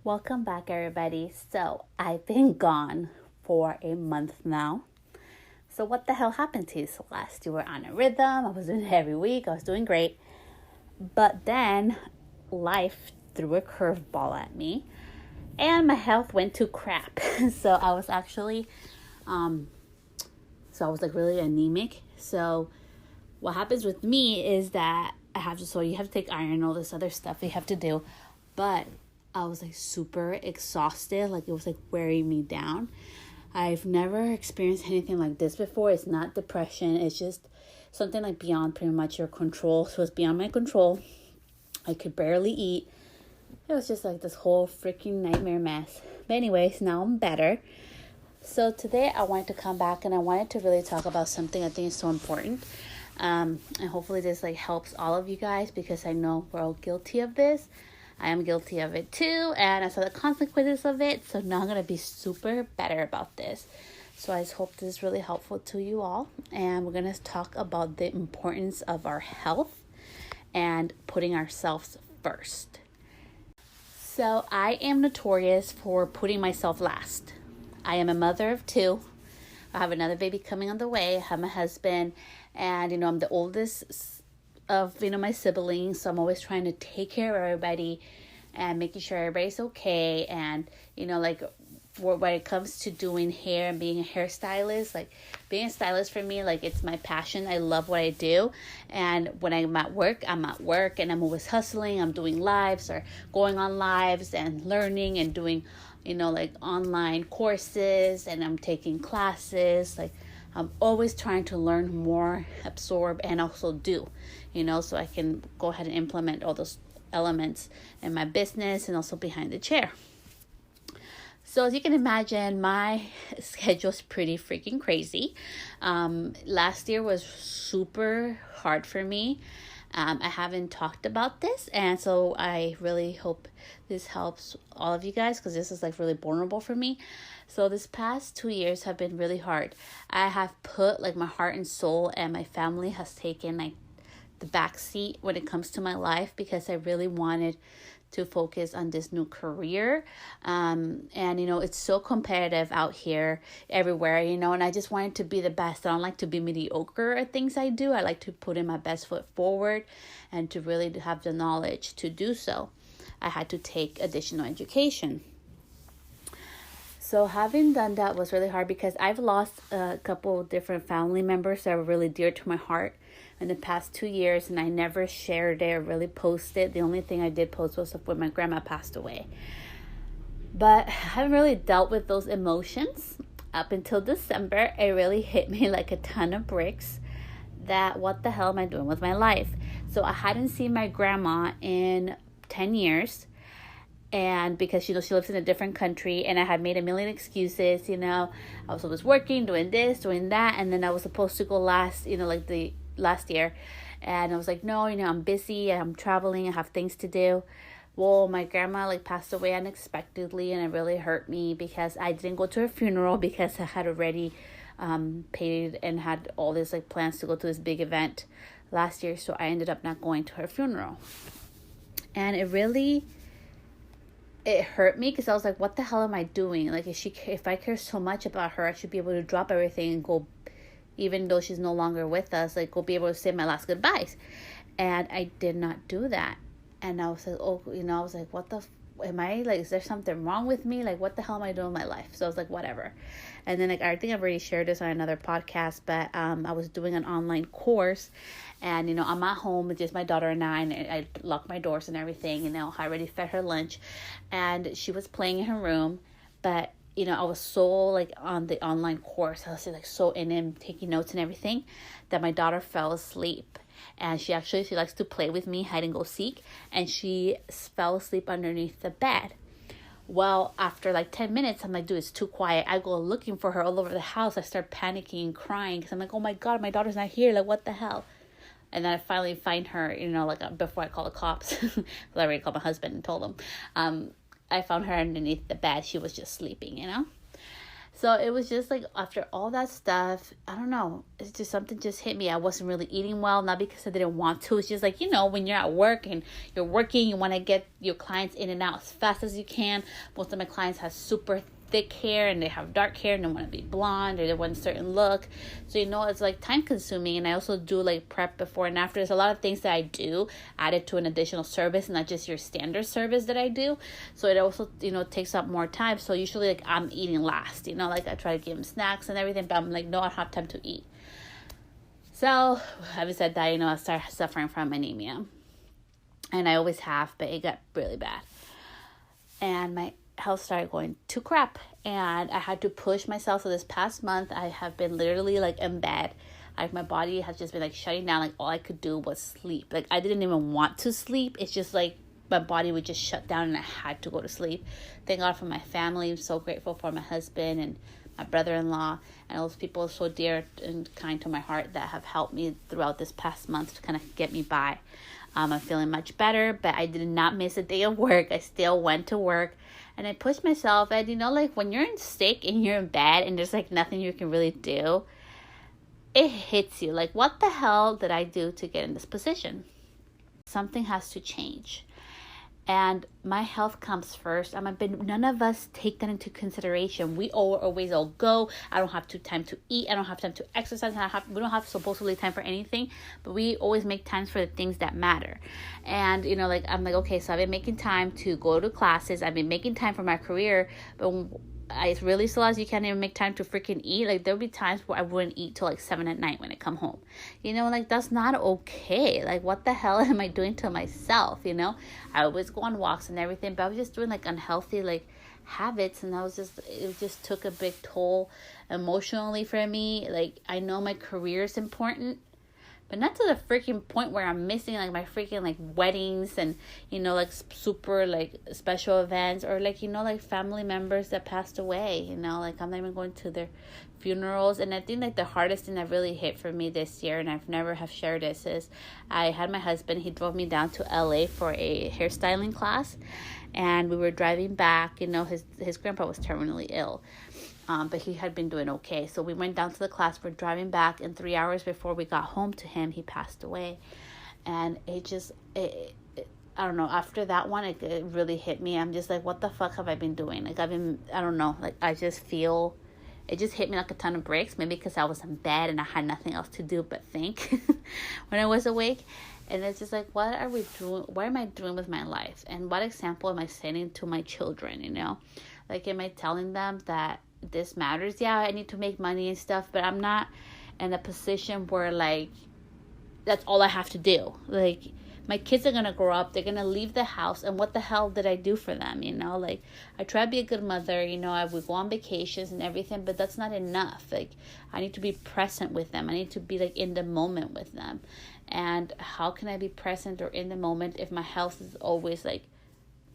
Welcome back, everybody. So, I've been gone for a month now. So, what the hell happened to you, Celeste? You were on a rhythm. I was doing it every week. I was doing great. But then life threw a curveball at me and my health went to crap. So, I was actually, I was like really anemic. So, what happens with me is that you have to take iron and all this other stuff you have to do. But I was like super exhausted. Like it was like wearing me down. I've never experienced anything like this before. It's not depression. It's just something like beyond pretty much your control. So it's beyond my control. I could barely eat. It was just like this whole freaking nightmare mess. But anyways, now I'm better. So today I wanted to come back and I wanted to really talk about something I think is so important. And hopefully this like helps all of you guys because I know we're all guilty of this. I am guilty of it too, and I saw the consequences of it, so now I'm going to be super better about this. So I just hope this is really helpful to you all, and we're going to talk about the importance of our health and putting ourselves first. So I am notorious for putting myself last. I am a mother of two. I have another baby coming on the way. I have my husband, and I'm the oldest of my siblings, so I'm always trying to take care of everybody and making sure everybody's okay. And like when it comes to doing hair and being a hairstylist, like being a stylist for me, like it's my passion. I love what I do, and when I'm at work, and I'm always hustling. I'm doing lives or going on lives and learning and doing like online courses, and I'm taking classes. Like I'm always trying to learn more, absorb, and also do, so I can go ahead and implement all those elements in my business and also behind the chair. So as you can imagine, my schedule is pretty freaking crazy. Last year was super hard for me. I haven't talked about this, and so I really hope this helps all of you guys because this is like really vulnerable for me. So this past 2 years have been really hard. I have put like my heart and soul, and my family has taken like the back seat when it comes to my life because I really wanted to focus on this new career. And it's so competitive out here everywhere, and I just wanted to be the best. I don't like to be mediocre at things I do. I like to put in my best foot forward and to really have the knowledge to do so. I had to take additional education. So having done that was really hard because I've lost a couple different family members that were really dear to my heart in the past 2 years, and I never shared it or really posted. The only thing I did post was when my grandma passed away. But I haven't really dealt with those emotions up until December. It really hit me like a ton of bricks that what the hell am I doing with my life? So I hadn't seen my grandma in 10 years. And because, she lives in a different country, and I had made a million excuses, I was always working, doing this, doing that. And then I was supposed to go last year. And I was like, no, I'm busy, I'm traveling, I have things to do. Well, my grandma passed away unexpectedly, and it really hurt me because I didn't go to her funeral because I had already paid and had all this plans to go to this big event last year. So I ended up not going to her funeral. And it hurt me because I was like, what the hell am I doing? If I care so much about her, I should be able to drop everything and go, even though she's no longer with us, go be able to say my last goodbyes. And I did not do that. And I was like, I was like, am I, is there something wrong with me? What the hell am I doing in my life? So I was like, whatever. And then I think I've already shared this on another podcast, but I was doing an online course, and I'm at home with just my daughter and I locked my doors and everything. I already fed her lunch, and she was playing in her room, but I was so on the online course, I was so in and taking notes and everything, that my daughter fell asleep. And she likes to play with me, hide and go seek, and she fell asleep underneath the bed. Well, after 10 minutes, I'm like, dude, it's too quiet. I go looking for her all over the house. I start panicking and crying because I'm like, oh my God, my daughter's not here. What the hell? And then I finally find her, before I call the cops, because I already called my husband and told him. I found her underneath the bed. She was just sleeping, So it was just like after all that stuff, I don't know, it's just something just hit me. I wasn't really eating well, not because I didn't want to. It's just like, when you're at work and you're working, you want to get your clients in and out as fast as you can. Most of my clients have super thick hair and they have dark hair and they want to be blonde or they want a certain look. So, it's like time consuming. And I also do like prep before and after. There's a lot of things that I do added to an additional service, not just your standard service that I do. So it also, takes up more time. So usually like I'm eating last, like I try to give them snacks and everything, but I'm like, no, I don't have time to eat. So having said that, I started suffering from anemia. And I always have, but it got really bad. And my health started going to crap, and I had to push myself. So this past month I have been literally like in bed, like my body has just been like shutting down. Like all I could do was sleep. Like I didn't even want to sleep. It's just like my body would just shut down and I had to go to sleep. Thank God for my family. I'm so grateful for my husband and my brother-in-law and those people so dear and kind to my heart that have helped me throughout this past month to kind of get me by. I'm feeling much better, but I did not miss a day of work. I still went to work. And I pushed myself, and like when you're sick and you're in bed and there's like nothing you can really do, it hits you. Like, what the hell did I do to get in this position? Something has to change. And my health comes first. None of us take that into consideration. We always go. I don't have time to eat. I don't have time to exercise. We don't have supposedly time for anything, but we always make times for the things that matter. And, like, I'm like, okay, so I've been making time to go to classes. I've been making time for my career, but I really still as you can't even make time to freaking eat. Like there'll be times where I wouldn't eat till like 7 at night when I come home. Like that's not okay. Like what the hell am I doing to myself? I always go on walks and everything, but I was just doing like unhealthy like habits, and it just took a big toll emotionally for me. Like I know my career is important, but not to the freaking point where I'm missing like my freaking like weddings and, like super like special events or like, like family members that passed away, like I'm not even going to their funerals. And I think like the hardest thing that really hit for me this year, and I've never have shared this, is I had my husband, he drove me down to LA for a hairstyling class, and we were driving back, his grandpa was terminally ill. But he had been doing okay. So we went down to the class. We're driving back, and 3 hours before we got home to him, he passed away. And I don't know, after that one, it really hit me. I'm just like, what the fuck have I been doing? Like, I don't know, like, I just feel, it just hit me like a ton of bricks, maybe because I was in bed and I had nothing else to do but think when I was awake. And it's just like, what are we doing? What am I doing with my life? And what example am I setting to my children, Like, am I telling them that this matters? Yeah, I need to make money and stuff, but I'm not in a position where like that's all I have to do. Like my kids are gonna grow up, they're gonna leave the house, and what the hell did I do for them? Like I try to be a good mother, I would go on vacations and everything, but that's not enough. Like I need to be present with them. I need to be like in the moment with them. And how can I be present or in the moment if my health is always like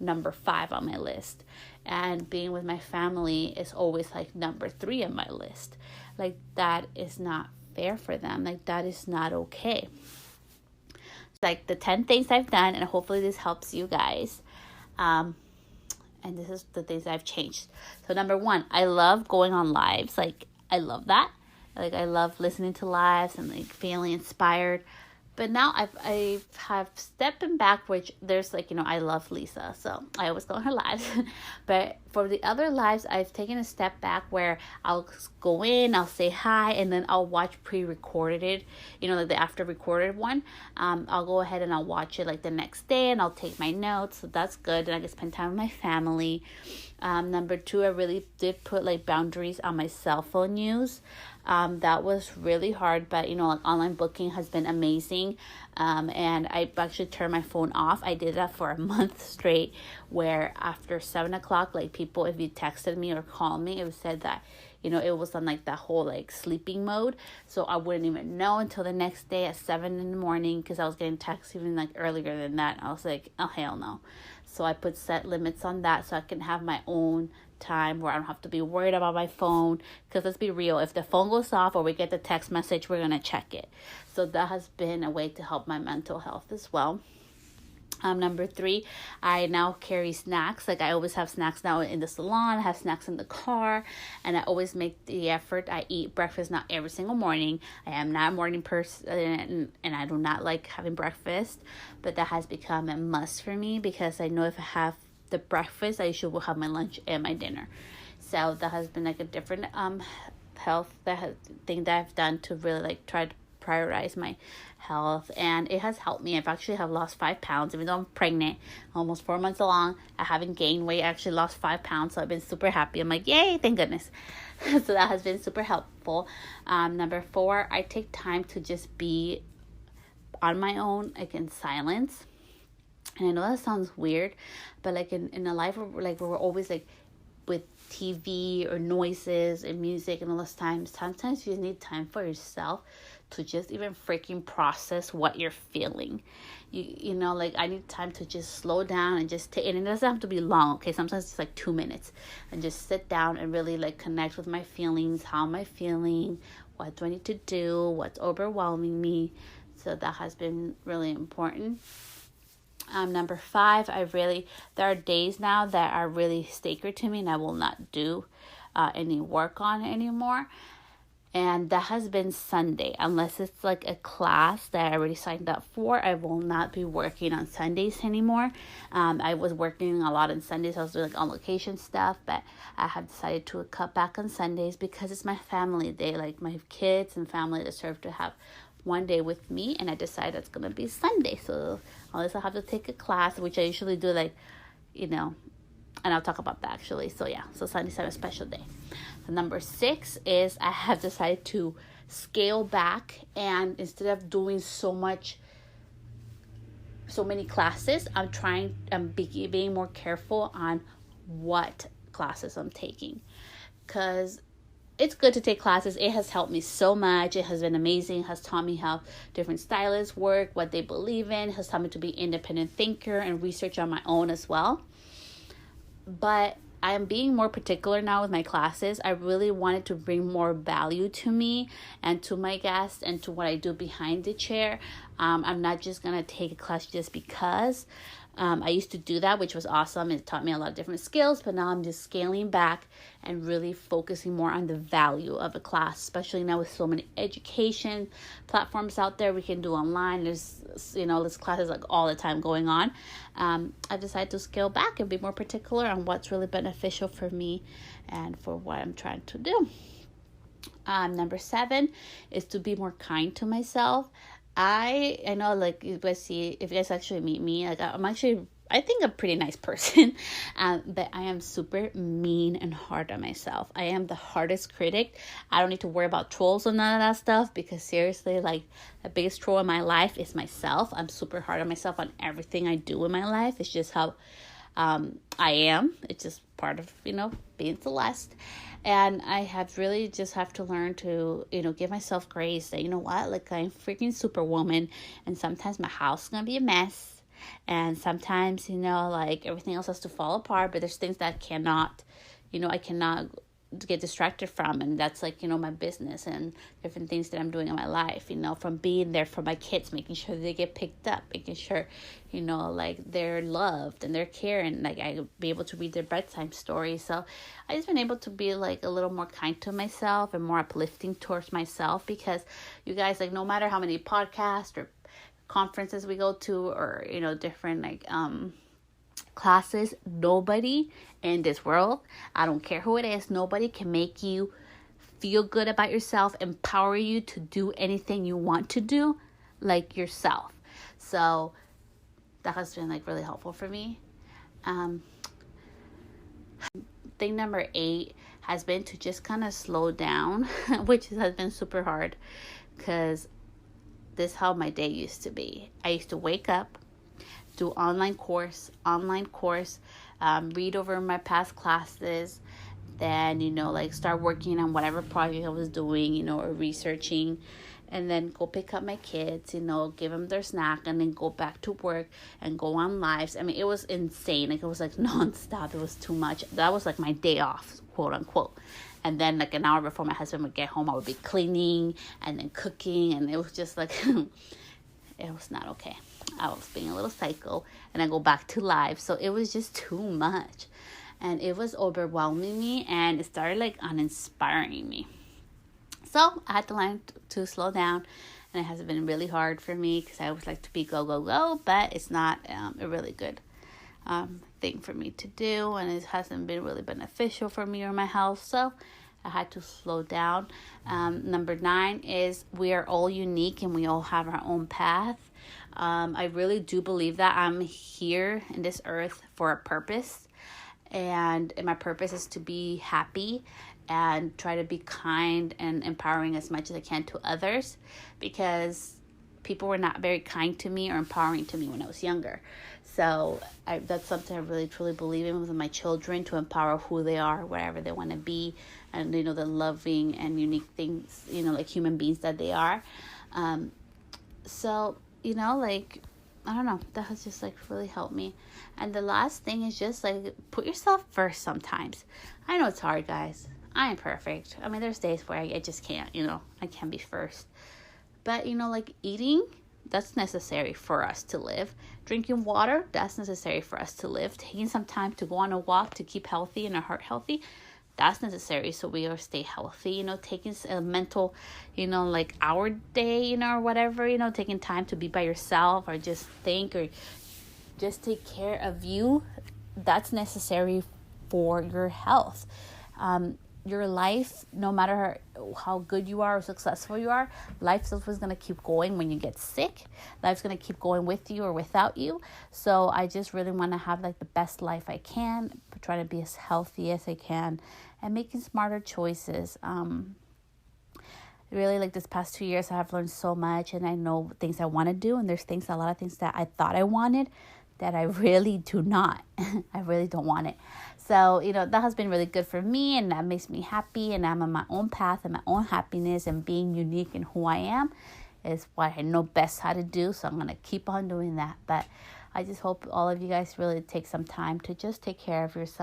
number 5 on my list, and being with my family is always like number 3 on my list? Like that is not fair for them. Like that is not okay. Like the 10 things I've done, and hopefully this helps you guys, and this is the things I've changed. So number 1, I love going on lives. Like I love that. Like I love listening to lives and like feeling inspired. But now I have stepping back, which there's like, I love Lisa, so I always go on her lives. But for the other lives, I've taken a step back where I'll go in, I'll say hi, and then I'll watch pre-recorded, like the after recorded one. I'll go ahead and I'll watch it like the next day, and I'll take my notes. So that's good. And I can spend time with my family. Number 2, I really did put like boundaries on my cell phone use. That was really hard, but like online booking has been amazing. And I actually turned my phone off. I did that for a month straight, where after 7 o'clock, like people, if you texted me or called me, it was said that, it was on like that whole like sleeping mode. So I wouldn't even know until the next day at 7 in the morning, because I was getting texts even like earlier than that. I was like, oh, hell no. So I put set limits on that so I can have my own time where I don't have to be worried about my phone. Because let's be real, if the phone goes off or we get the text message, we're going to check it. So that has been a way to help my mental health as well. Number 3, I now carry snacks. Like I always have snacks now in the salon, I have snacks in the car, and I always make the effort. I eat breakfast not every single morning. I am not a morning person, and I do not like having breakfast, but that has become a must for me because I know if I have the breakfast, I usually will have my lunch and my dinner. So that has been like a different health thing that I've done to really like try to prioritize my health, and it has helped me. I've actually have lost 5 pounds, even though I'm pregnant, almost 4 months along. I haven't gained weight. I actually lost 5 pounds, so I've been super happy. I'm like, yay, thank goodness. So that has been super helpful. Number 4, I take time to just be on my own, like in silence. And I know that sounds weird, but like in a life where, like, where we're always like with TV or noises and music and all those times, sometimes you need time for yourself to just even freaking process what you're feeling. You know, like I need time to just slow down and just take, and it doesn't have to be long, okay? Sometimes it's like 2 minutes, and just sit down and really like connect with my feelings. How am I feeling? What do I need to do? What's overwhelming me? So that has been really important. Number 5, there are days now that are really sacred to me, and I will not do any work on anymore. And that has been Sunday. Unless it's like a class that I already signed up for, I will not be working on Sundays anymore. I was working a lot on Sundays. I was doing like on location stuff, but I have decided to cut back on Sundays because it's my family day. Like my kids and family deserve to have one day with me, and I decided it's going to be Sunday. So unless I have to take a class, which I usually do, like, you know, and I'll talk about that actually. So yeah, so Sunday's a special day. So number 6 is I have decided to scale back, and instead of doing so many classes, I'm being more careful on what classes I'm taking, because it's good to take classes. It has helped me so much. It has been amazing. It has taught me how different stylists work, what they believe in. It has taught me to be an independent thinker and research on my own as well. But I am being more particular now with my classes. I really wanted to bring more value to me and to my guests and to what I do behind the chair. I'm not just going to take a class just because. I used to do that, which was awesome. It taught me a lot of different skills, but now I'm just scaling back and really focusing more on the value of a class, especially now with so many education platforms out there we can do online. There's classes like all the time going on. I've decided to scale back and be more particular on what's really beneficial for me and for what I'm trying to do. Number 7 is to be more kind to myself. I know, like, you guys see, if you guys actually meet me, like, I think I'm a pretty nice person, but I am super mean and hard on myself. I am the hardest critic. I don't need to worry about trolls or none of that stuff, because seriously, like, the biggest troll in my life is myself. I'm super hard on myself on everything I do in my life. It's just how I am. It's just part of, being Celeste. And I have really just have to learn to, give myself grace that, like, I'm freaking superwoman, and sometimes my house is going to be a mess. And sometimes, like, everything else has to fall apart, but there's things that I cannot get distracted from, and that's like, my business and different things that I'm doing in my life, from being there for my kids, making sure they get picked up, making sure, like, they're loved and they're cared, and like I be able to read their bedtime stories. So I just been able to be like a little more kind to myself and more uplifting towards myself, because you guys, like, no matter how many podcasts or conferences we go to, or different like classes, nobody in this world, I don't care who it is, nobody can make you feel good about yourself, empower you to do anything you want to do like yourself. So that has been like really helpful for me. Thing number 8 has been to just kind of slow down, which has been super hard, because this is how my day used to be. I used to wake up, do online course, read over my past classes, then, like, start working on whatever project I was doing, or researching, and then go pick up my kids, give them their snack, and then go back to work and go on lives. I mean, it was insane. Like, it was like nonstop. It was too much. That was like my day off, quote unquote. And then, like, an hour before my husband would get home, I would be cleaning and then cooking, and it was just like, it was not okay. I was being a little psycho, and I go back to live. So it was just too much, and it was overwhelming me, and it started like uninspiring me. So I had to learn to slow down, and it has been really hard for me because I always like to be go, go, go, but it's not a really good thing for me to do, and it hasn't been really beneficial for me or my health. So I had to slow down. Number 9 is we are all unique and we all have our own path. I really do believe that I'm here in this earth for a purpose, and my purpose is to be happy and try to be kind and empowering as much as I can to others, because people were not very kind to me or empowering to me when I was younger. So that's something I really truly believe in with my children, to empower who they are, wherever they want to be, and the loving and unique things, like human beings that they are. So I don't know, that has just really helped me. And the last thing is just put yourself first sometimes. I know it's hard, guys. I ain't perfect. I mean, there's days where I just can't, I can't be first. But, eating, that's necessary for us to live. Drinking water, that's necessary for us to live. Taking some time to go on a walk to keep healthy and our heart healthy, that's necessary so we will stay healthy. Taking a mental, hour day, or whatever, taking time to be by yourself or just think or just take care of you, that's necessary for your health. Your life, no matter how good you are or successful you are, life's always going to keep going when you get sick. Life's going to keep going with you or without you. So I just really want to have the best life I can, but try to be as healthy as I can and making smarter choices. Really, this past 2 years, I have learned so much, and I know things I want to do, and there's a lot of things that I thought I wanted that I really do not. I really don't want it. So, that has been really good for me, and that makes me happy, and I'm on my own path and my own happiness, and being unique in who I am is what I know best how to do. So I'm going to keep on doing that. But I just hope all of you guys really take some time to just take care of yourself.